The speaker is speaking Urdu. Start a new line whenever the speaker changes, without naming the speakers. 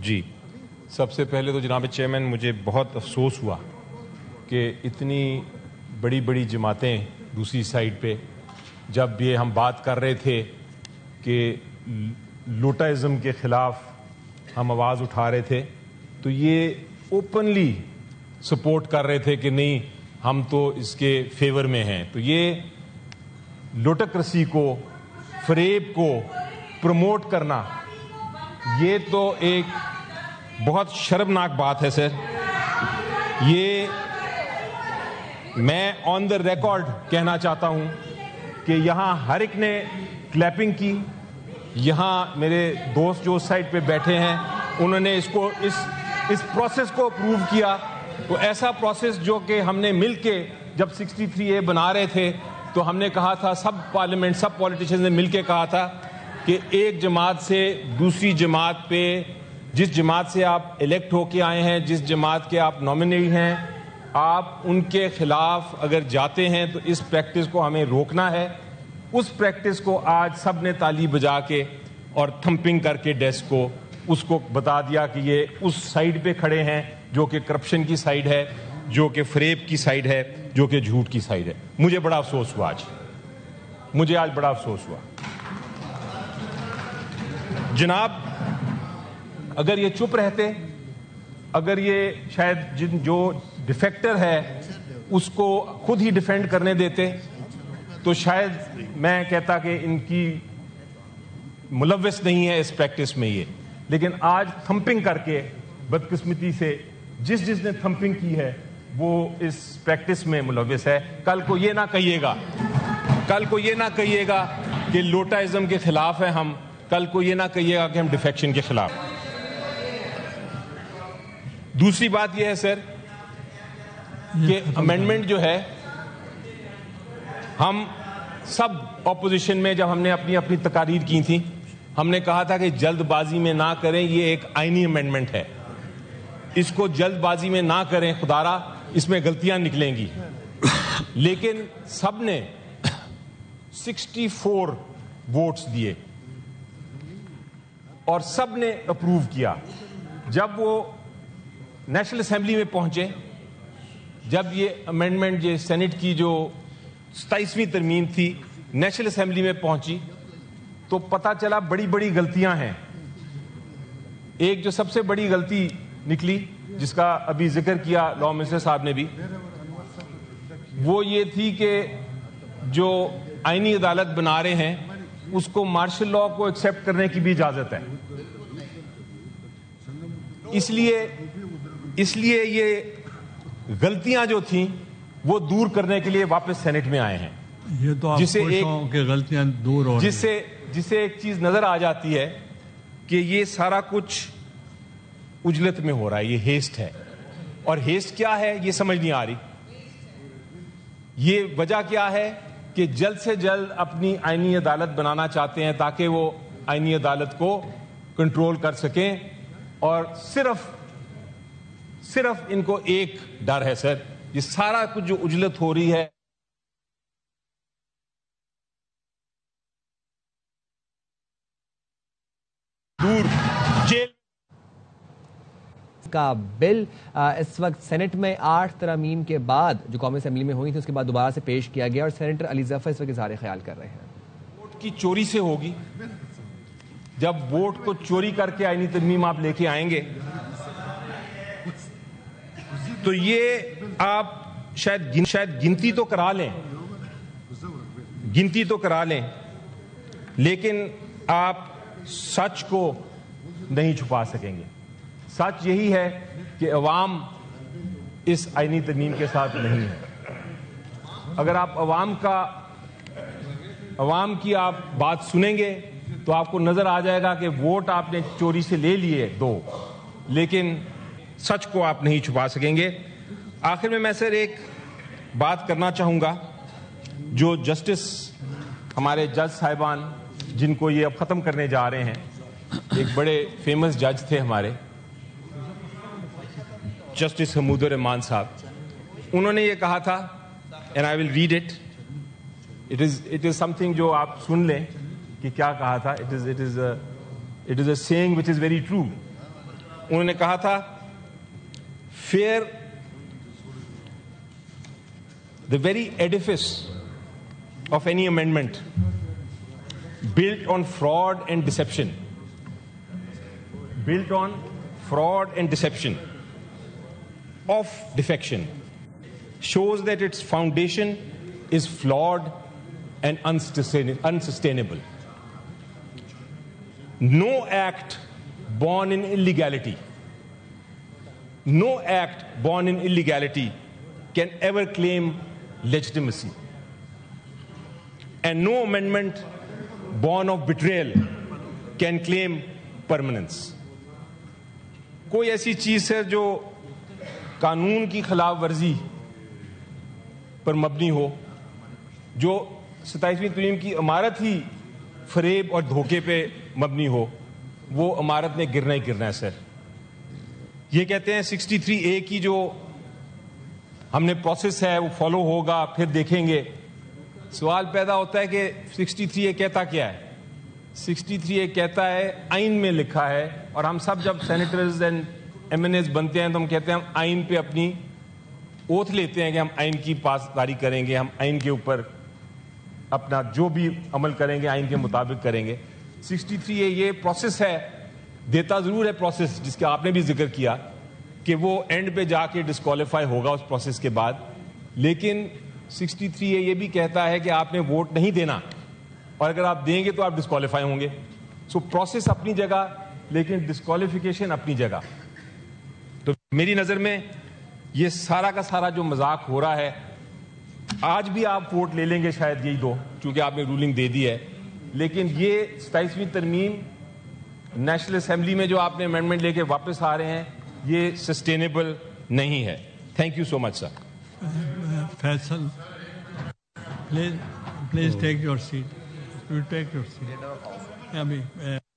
جی، سب سے پہلے تو جناب چیئرمین مجھے بہت افسوس ہوا کہ اتنی بڑی بڑی جماعتیں دوسری سائڈ پہ جب یہ ہم بات کر رہے تھے کہ لوٹائزم کے خلاف ہم آواز اٹھا رہے تھے تو یہ اوپنلی سپورٹ کر رہے تھے کہ نہیں ہم تو اس کے فیور میں ہیں. تو یہ لوٹکریسی کو، فریب کو پروموٹ کرنا یہ تو ایک بہت شرمناک بات ہے سر. یہ میں آن دا ریکارڈ کہنا چاہتا ہوں کہ یہاں ہر ایک نے کلیپنگ کی. یہاں میرے دوست جو اس سائڈ پہ بیٹھے ہیں انہوں نے اس پروسیس کو اپروو کیا. تو ایسا پروسیس جو کہ ہم نے مل کے جب 63A بنا رہے تھے تو ہم نے کہا تھا، سب پارلیمنٹ سب پولیٹیشنز نے مل کے کہا تھا کہ ایک جماعت سے دوسری جماعت پہ، جس جماعت سے آپ الیکٹ ہو کے آئے ہیں، جس جماعت کے آپ نامنی ہیں، آپ ان کے خلاف اگر جاتے ہیں تو اس پریکٹس کو ہمیں روکنا ہے. اس پریکٹس کو آج سب نے تالی بجا کے اور تھمپنگ کر کے ڈیسک کو اس کو بتا دیا کہ یہ اس سائیڈ پہ کھڑے ہیں جو کہ کرپشن کی سائیڈ ہے، جو کہ فریب کی سائیڈ ہے، جو کہ جھوٹ کی سائیڈ ہے. مجھے بڑا افسوس ہوا مجھے آج بڑا افسوس ہوا. جناب اگر یہ چپ رہتے، اگر یہ شاید جو ڈیفیکٹر ہے اس کو خود ہی ڈیفینڈ کرنے دیتے تو شاید میں کہتا کہ ان کی ملوث نہیں ہے اس پریکٹس میں یہ. لیکن آج تھمپنگ کر کے بدقسمتی سے جس نے تھمپنگ کی ہے وہ اس پریکٹس میں ملوث ہے. کل کو یہ نہ کہیے گا کہ لوٹائزم کے خلاف ہے ہم، کل کو یہ نہ کہیے گا کہ ہم ڈیفیکشن کے خلاف. دوسری بات یہ ہے سر کہ امینڈمنٹ جو ہے، ہم سب اپوزیشن میں جب ہم نے اپنی اپنی تقاریر کی تھیں ہم نے کہا تھا کہ جلد بازی میں نہ کریں، یہ ایک آئینی امینڈمنٹ ہے، اس کو جلد بازی میں نہ کریں، خدارا اس میں غلطیاں نکلیں گی. لیکن سب نے 64 ووٹس دیے اور سب نے اپروو کیا. جب وہ نیشنل اسمبلی میں پہنچے، جب یہ امینڈمنٹ یہ سینٹ کی جو 27ویں ترمیم تھی نیشنل اسمبلی میں پہنچی تو پتہ چلا بڑی بڑی غلطیاں ہیں. ایک جو سب سے بڑی غلطی نکلی جس کا ابھی ذکر کیا لا منسٹر صاحب نے بھی، وہ یہ تھی کہ جو آئینی عدالت بنا رہے ہیں اس کو مارشل لا کو ایکسیپٹ کرنے کی بھی اجازت ہے. اس لیے یہ غلطیاں جو تھیں وہ دور کرنے کے لیے واپس سینٹ میں آئے ہیں.
یہ تو
جس سے
غلطیاں دور ہو،
جس سے ایک چیز نظر آ جاتی ہے کہ یہ سارا کچھ اجلت میں ہو رہا ہے، یہ ہیسٹ ہے. اور ہیسٹ کیا ہے یہ سمجھ نہیں آ رہی. یہ وجہ کیا ہے کہ جلد سے جلد اپنی آئینی عدالت بنانا چاہتے ہیں تاکہ وہ آئینی عدالت کو کنٹرول کر سکیں. اور صرف ان کو ایک ڈر ہے سر، یہ سارا کچھ جو اجلت ہو رہی ہے دور جیل
کا بل اس وقت سینٹ میں 8 ترامیم کے بعد جو قومی اسمبلی میں ہوئی تھی اس کے بعد دوبارہ سے پیش کیا گیا اور سینیٹر علی ظفر اس وقت اظہار خیال کر رہے ہیں.
ووٹ کی چوری سے ہوگی. جب ووٹ کو چوری کر کے آئینی ترمیم آپ لے کے آئیں گے تو یہ آپ شاید گنتی تو کرا لیں لیکن آپ سچ کو نہیں چھپا سکیں گے. سچ یہی ہے کہ عوام اس آئینی ترمیم کے ساتھ نہیں ہے. اگر آپ عوام کی آپ بات سنیں گے تو آپ کو نظر آ جائے گا کہ ووٹ آپ نے چوری سے لے لیے 2، لیکن سچ کو آپ نہیں چھپا سکیں گے. آخر میں سر ایک بات کرنا چاہوں گا. جو جسٹس ہمارے جج صاحبان جن کو یہ اب ختم کرنے جا رہے ہیں، ایک بڑے فیمس جج تھے ہمارے جسٹس حمود الرحمان صاحب. انہوں نے یہ کہا تھا and I will read it. It is something جو آپ سن لیں کہ کیا کہا تھا. It is a saying which is very true. انہوں نے کہا تھا fair the very edifice of any amendment built on fraud and deception of defection shows that its foundation is flawed and unsustainable. No act born in illegality can ever claim legitimacy, and no amendment born of betrayal can claim permanence. کوئی ایسی چیز ہے جو قانون کی خلاف ورزی پر مبنی ہو، جو 27ویں ترمیم کی عمارت ہی فریب اور دھوکے پہ مبنی ہو، وہ عمارت نے گرنا ہی گرنا ہے سر. یہ کہتے ہیں 63A کی جو ہم نے پروسیس ہے وہ فالو ہوگا، پھر دیکھیں گے. سوال پیدا ہوتا ہے کہ 63A کہتا کیا ہے؟ 63A کہتا ہے آئین میں لکھا ہے، اور ہم سب جب سینیٹرز اینڈ MNAs بنتے ہیں تو ہم کہتے ہیں ہم آئین پہ اپنی اوتھ لیتے ہیں کہ ہم آئین کی پاسداری کریں گے، ہم آئین کے اوپر اپنا جو بھی عمل کریں گے آئین کے مطابق کریں گے. 63A یہ پروسیس ہے، دیتا ضرور ہے پروسیس جس کا آپ نے بھی ذکر کیا کہ وہ اینڈ پہ جا کے ڈسکوالیفائی ہوگا اس پروسیس کے بعد، لیکن 63A یہ بھی کہتا ہے کہ آپ نے ووٹ نہیں دینا، اور اگر آپ دیں گے تو آپ ڈسکوالیفائی ہوں گے. سو پروسیس اپنی جگہ لیکن ڈسکوالیفیکیشن اپنی جگہ. تو میری نظر میں یہ سارا کا سارا جو مذاق ہو رہا ہے، آج بھی آپ ووٹ لے لیں گے شاید یہی دو، چونکہ آپ نے رولنگ دے دی ہے، لیکن یہ 27ویں ترمیم نیشنل اسمبلی میں جو آپ نے امینڈمنٹ لے کے واپس آ رہے ہیں، یہ سسٹینیبل نہیں ہے. Thank you so much sir.
Faisal please take your seat. You take your set.